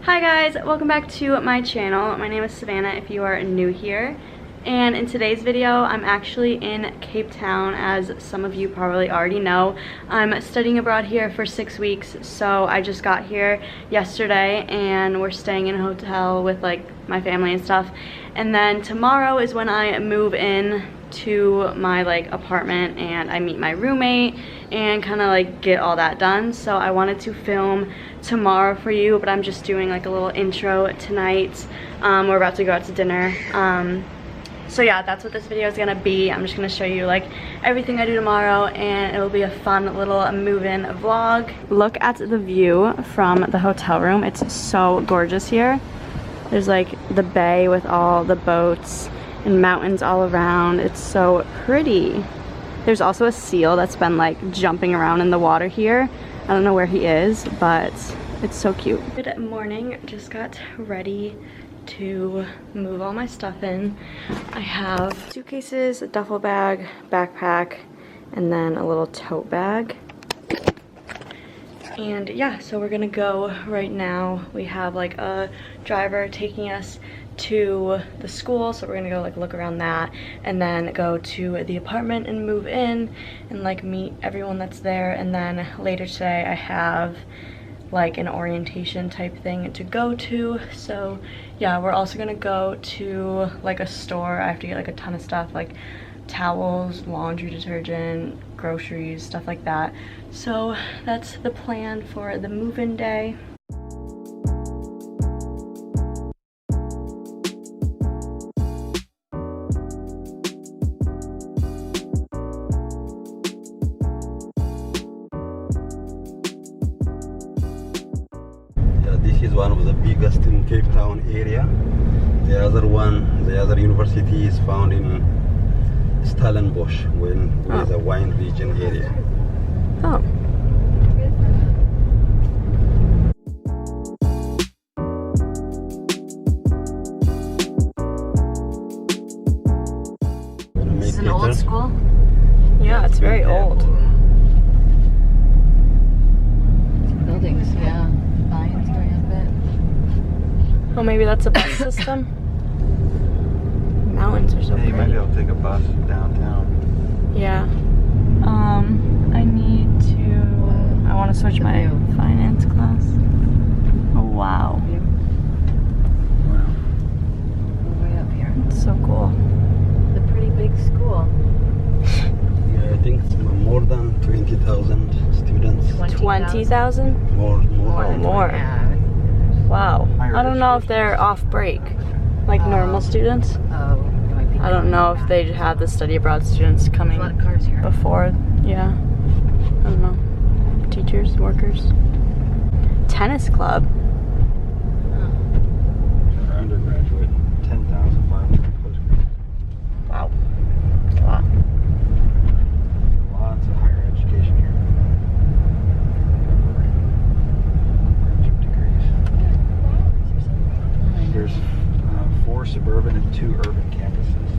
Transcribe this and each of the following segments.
Hi guys, welcome back to my channel. My name is Savannah if you are new here. And in today's video, I'm actually in Cape Town, as some of you probably already know. I'm studying abroad here for 6 weeks, so I just got here yesterday and we're staying in a hotel with like my family and stuff. And then tomorrow is when I move in to my like apartment and I meet my roommate and kind of like get all that done. So I wanted to film tomorrow for you, but I'm just doing like a little intro tonight. We're about to go out to dinner. So yeah, that's what this video is gonna be. I'm just gonna show you like everything I do tomorrow, and it'll be a fun little move-in vlog. Look at the view from the hotel room. It's so gorgeous here. There's like the bay with all the boats and mountains all around. It's so pretty. There's also a seal that's been like jumping around in the water here. I don't know where he is, but it's so cute. Good morning, just got ready to move all my stuff in. I have suitcases, a duffel bag, backpack, and then a little tote bag. And yeah, so we're gonna go right now. We have like a driver taking us to the school, so we're gonna go like look around that and then go to the apartment and move in and like meet everyone that's there. And then later today I have like an orientation type thing to go to. So yeah, we're also gonna go to like a store. I have to get like a ton of stuff, like towels, laundry detergent, groceries, stuff like that. So that's the plan for the move-in day. This is one of the biggest in Cape Town area. The other university is found in Stellenbosch, with a wine region area. Oh. This is an old school? Yeah, it's very old. Buildings, yeah. Vines going up it. Oh, maybe that's a bus system? Mountains are so Hey, you might pretty. be able to take a bus downtown. Yeah. I need to, I want to switch my finance class. Oh, wow. We're way up here. It's so cool. It's a pretty big school. Yeah, I think it's more than 20,000 students. 20,000? More than More. Yeah. Wow. Higher I don't know if they're off break, like normal students. Oh, it might be. I don't know if they have the study abroad students coming A lot of cars here. before. Yeah. I don't know. Teachers, workers. Tennis club. For undergraduate, 10,500 postgraduate. Wow. That's a lot. Lots of higher education here. 2 degrees. There's 4 suburban and 2 urban campuses.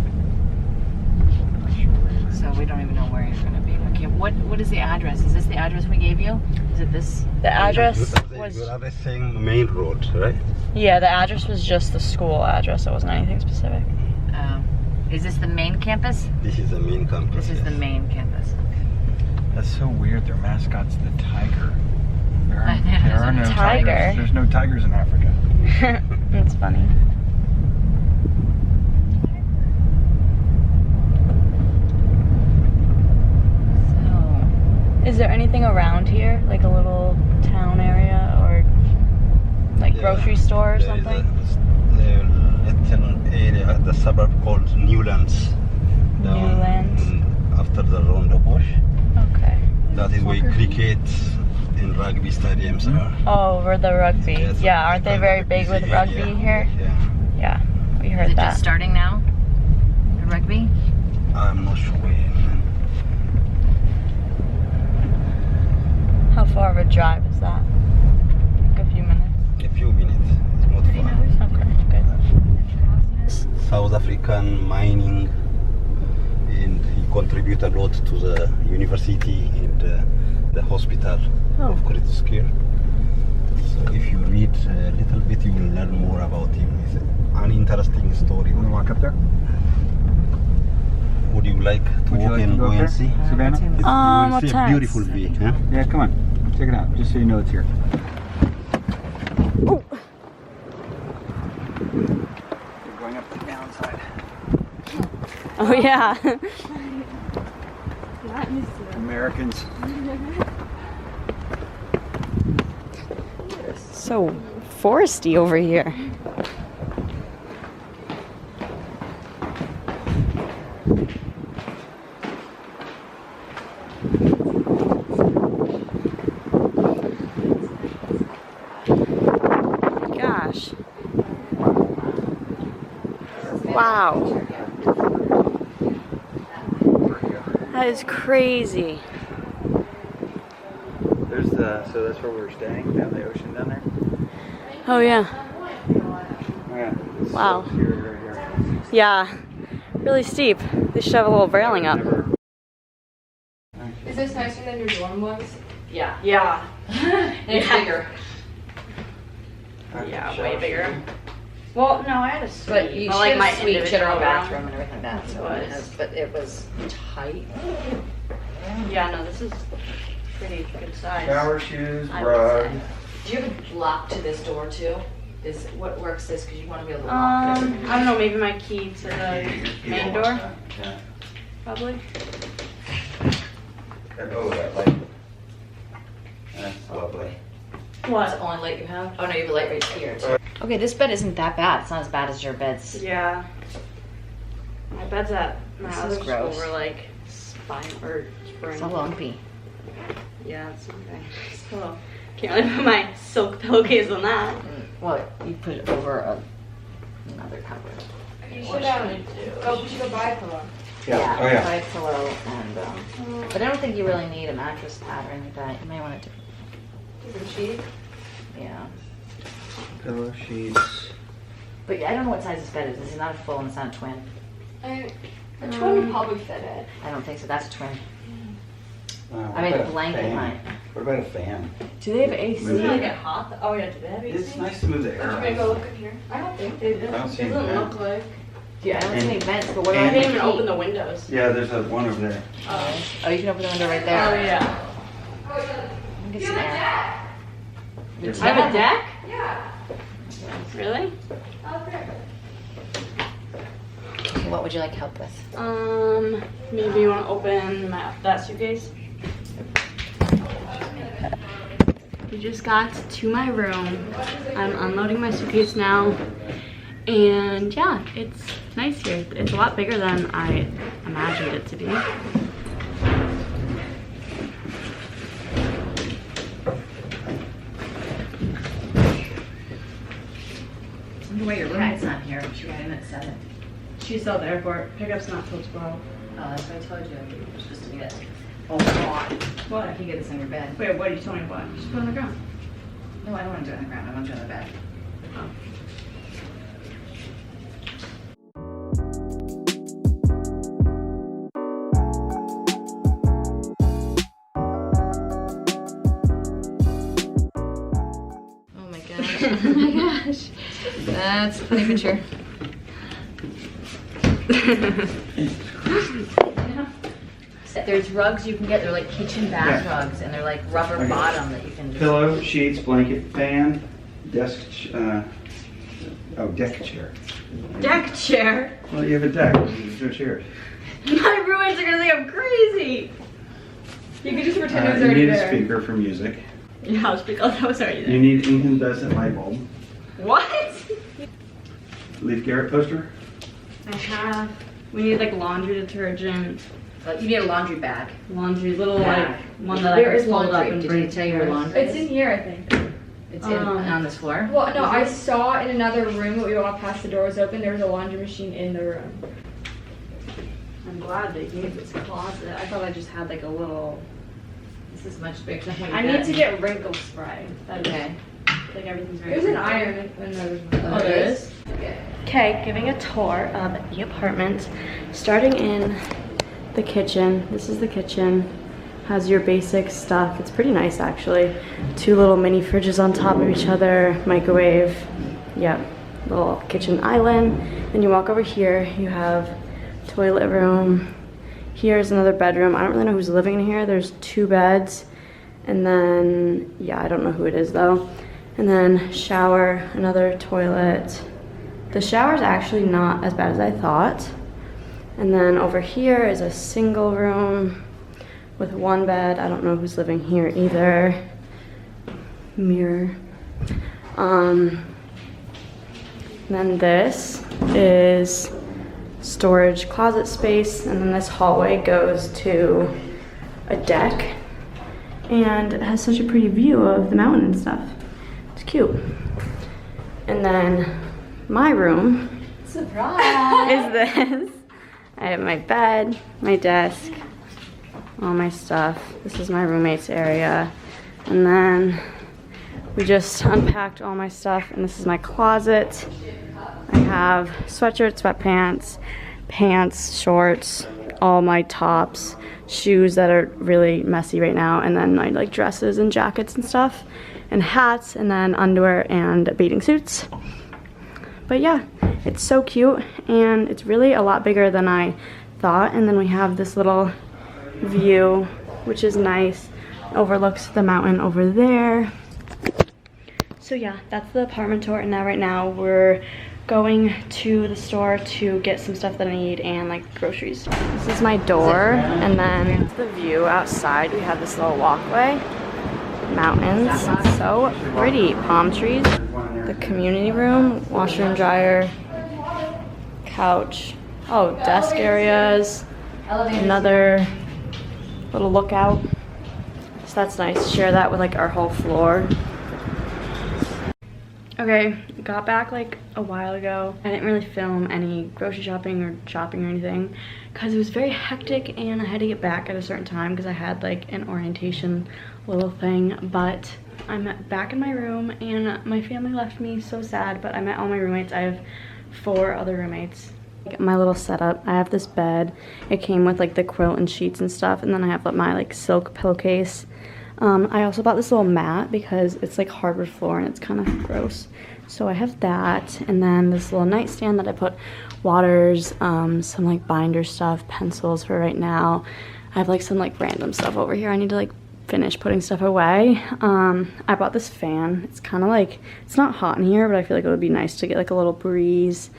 I'm not sure where you're So we don't even know where you're going to be. Okay, what is the address? Is this the address we gave you? Is it this? The address was, You're saying main road, right? yeah, the address was just the school address. It wasn't anything specific. Is this the main campus? This is the main campus. This is the main campus. That's so weird. Their mascot's the tiger. There I know, there are no tiger. tigers. There's no tigers in Africa. That's funny. So, Is there anything around here, like a little town area or like grocery store or something? There is a little area, the suburb called Newlands. Newlands. After the Rondebush. Okay. That is where cricket and rugby stadiums are. Oh, we're the rugby. Yes, Yeah, aren't they very big with busy rugby area. here? Yeah. Yeah, we is heard it that. just starting now? The rugby? I'm not sure. How far of a drive is that? Like a few minutes. A few minutes. It's not far. Okay, good. South African mining, and he contribute a lot to the university and the hospital of critical care. So if you read a little bit, you will learn more about him. It's an interesting story. You want to walk up there? Would you like to Would you walk like to and go go up and there, see? Savannah? You what will see a time? beautiful view. Huh? Yeah, come on. Check it out, just so you know it's here. Oh. We're going up the downside. Oh yeah. Americans. So foresty over here. Gosh. Wow. That is crazy. There's so that's where we're staying, down the ocean down there. Oh yeah. Oh, yeah. It's Wow. Here. Yeah. Really steep. They should have a little railing up. Is this nicer than your dorm was? Yeah. Yeah. It's bigger. Yeah, way bigger. Well, no, I had a suite. But you Well, like should my have suite individual general room. bathroom and everything like that. So it has, but it was tight. Yeah, no, this is pretty good size. Shower shoes, I would rug. say. Do you have a lock to this door too? Is what works this? Because you want to be able to lock I it. don't know, maybe my key to the main door, Yeah. probably. Oh, that light. That's lovely. That's the What? only light you have? Oh no, you have a light right here too. Okay, this bed isn't that bad. It's not as bad as your beds. Yeah. My beds at my This other is school gross. were like spine or spring. So lumpy. Yeah, it's okay. So, can't really put my silk pillowcase on that. Well, you put it over another cover. You What should should I do? go. You should go buy a pillow. Yeah. Oh, yeah. Side pillow and but I don't think you really need a mattress pad or anything like that. You may want it to. Is it cheap? Yeah. Pillow sheets. But yeah, I don't know what size this bed is. This is not a full and it's not a twin. A twin would probably fit it. I don't think so. That's a twin. What I made about a blanket fan? mine. What about a fan? Do they have AC? Move it. get hot? Oh yeah, do they have It's nice to move the air Are you gonna go around. look in here? I don't think they do. I don't see It any doesn't fan. look like. Yeah, I don't see any vents, but what I about can't the even heat? open the windows. Yeah, there's a one over there. Oh, you can open the window right there. Oh yeah. You can get some air. There's I have a deck? Yeah. Really? Out there. Okay, what would you like help with? Maybe you want to open that suitcase? We just got to my room. I'm unloading my suitcase now. And yeah, it's nice here. It's a lot bigger than I imagined it to be. I wonder why your roommate's not here. She got in at 7. She's still at the airport. Pickup's not till 12. Oh, that's what I told you. You were supposed to be at. Oh, God. What? I can get this on your bed. Wait, what are you telling me? What? Just put it on the ground. No, I don't want to do it on the ground. I want to do it on the bed. Oh. Oh my gosh. Oh my gosh. That's a funny picture. There's rugs you can get. They're like kitchen bath Yeah. rugs, and they're like rubber Okay. bottom that you can just. Pillow, sheets, blanket, fan, desk, deck chair. Deck chair? Well, you have a deck, there's no chairs. My roommates are gonna think I'm crazy. You could just pretend it was You already need a there. speaker for music. Yeah, I'll speak. Oh, that was already You there. need incandescent light bulb. What? Leaf Garrett poster. I have. We need like laundry detergent, You need a laundry bag. laundry, little Bag. like one that Where I is can fold up laundry? and Did bring he tell you where to laundry It's in here, I think. It's in, on this floor. Well, no, I saw in another room that we walked past, the door was open. There was a laundry machine in the room. I'm glad they gave this closet. I thought I just had like a little. This is much bigger than what I you need got. to get wrinkle spray. That is, Okay. like everything's very. There's an wrinkly. iron in another room. Oh, there is? Okay. Okay, giving a tour of the apartment. Starting in the kitchen. This is the kitchen. Has your basic stuff. It's pretty nice actually. 2 little mini fridges on top of each other, microwave. Yep, little kitchen island. Then you walk over here, you have toilet room. Here's another bedroom. I don't really know who's living in here. There's 2 beds. And then, yeah, I don't know who it is though. And then shower, another toilet. The shower's actually not as bad as I thought. And then over here is a single room with 1 bed. I don't know who's living here either. Mirror. Then this is storage closet space, and then this hallway goes to a deck, and it has such a pretty view of the mountain and stuff. It's cute. And then my room Surprise! is this. I have my bed, my desk, all my stuff. This is my roommate's area. And then we just unpacked all my stuff, and this is my closet. I have sweatshirts, sweatpants, pants, shorts, all my tops, shoes that are really messy right now, and then my like dresses and jackets and stuff, and hats, and then underwear and bathing suits. But yeah, it's so cute, and it's really a lot bigger than I thought. And then we have this little view, which is nice. Overlooks the mountain over there. So yeah, that's the apartment tour, and now right now we're going to the store to get some stuff that I need and like groceries. This is my door, and then the view outside. We have this little walkway, mountains, it's so pretty, palm trees. The community room, washer and dryer, couch, oh, desk areas, another little lookout. So that's nice, share that with like our whole floor. Okay, got back like a while ago. I didn't really film any grocery shopping or anything because it was very hectic, and I had to get back at a certain time because I had like an orientation little thing. But I'm back in my room, and my family left me, so sad, but I met all my roommates. I have 4 other roommates. My little setup, I have this bed. It came with like the quilt and sheets and stuff, and then I have like, my like silk pillowcase. I also bought this little mat because it's like hardwood floor and it's kind of gross. So I have that, and then this little nightstand that I put waters, some like binder stuff, pencils for right now. I have like some like random stuff over here. I need to like finish putting stuff away. I bought this fan. It's kind of like, it's not hot in here, but I feel like it would be nice to get like a little breeze.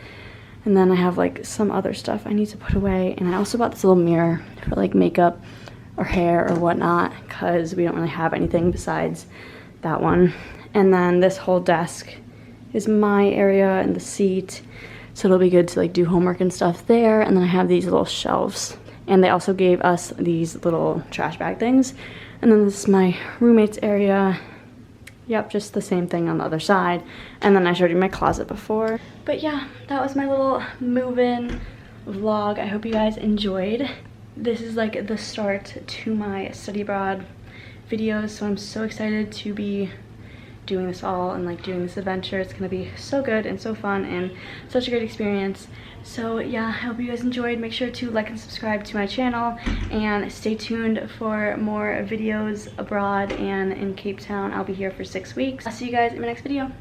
And then I have like some other stuff I need to put away. And I also bought this little mirror for like makeup or hair or whatnot, because we don't really have anything besides that one. And then this whole desk is my area, and the seat, so it'll be good to like do homework and stuff there. And then I have these little shelves, and they also gave us these little trash bag things. And then this is my roommate's area. Yep, just the same thing on the other side. And then I showed you my closet before. But yeah, that was my little move-in vlog. I hope you guys enjoyed. This is like the start to my study abroad videos, so I'm so excited to be doing this all and like doing this adventure. It's gonna be so good and so fun and such a great experience. So yeah, I hope you guys enjoyed. Make sure to like and subscribe to my channel, and stay tuned for more videos abroad and in Cape Town. I'll be here for 6 weeks. I'll see you guys in my next video.